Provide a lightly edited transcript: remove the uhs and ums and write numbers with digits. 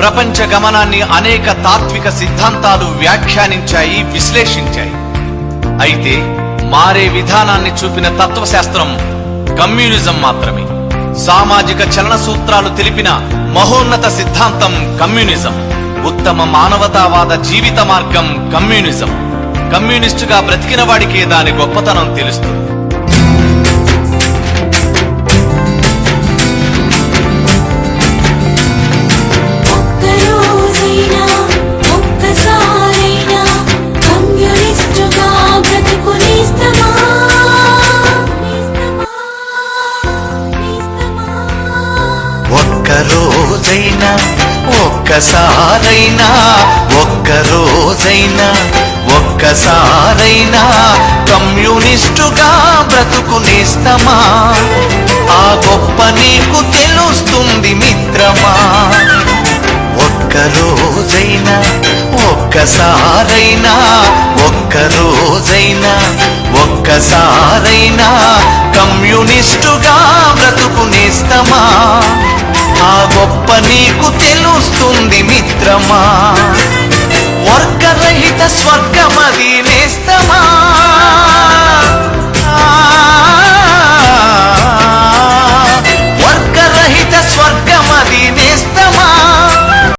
ప్రపంచ గమనాన్ని అనేక తాత్విక సిద్ధాంతాలు వ్యాఖ్యానించాయి, విశ్లేషించాయి. అయితే మారే విధానాన్ని చూపిన తత్వశాస్త్రం కమ్యూనిజం మాత్రమే. సామాజిక చలన సూత్రాలు తెలిపిన మహోన్నత సిద్ధాంతం కమ్యూనిజం. ఉత్తమ మానవతావాద జీవిత మార్గం కమ్యూనిజం. కమ్యూనిస్టుగా బ్రతికిన వాడికే దాని గొప్పతనం తెలుస్తుంది. ఒక్కరోజైనా ఒక్కసారైనా ఒక్కరోజైనా ఒక్కసారైనా కమ్యూనిస్టుగా బ్రతుకునేస్తమా? ఆ గొప్ప నీకు తెలుస్తుంది మిత్రమా. ఒక్కరోజైనా ఒక్కసారైనా ఒక్కరోజైనా ఒక్కసారైనా కమ్యూనిస్టుగా బ్రతుకునేస్తమా? ఆ గొప్ప నీకు తెలుస్తుంది మిత్రమా. వర్గరహిత స్వర్గమది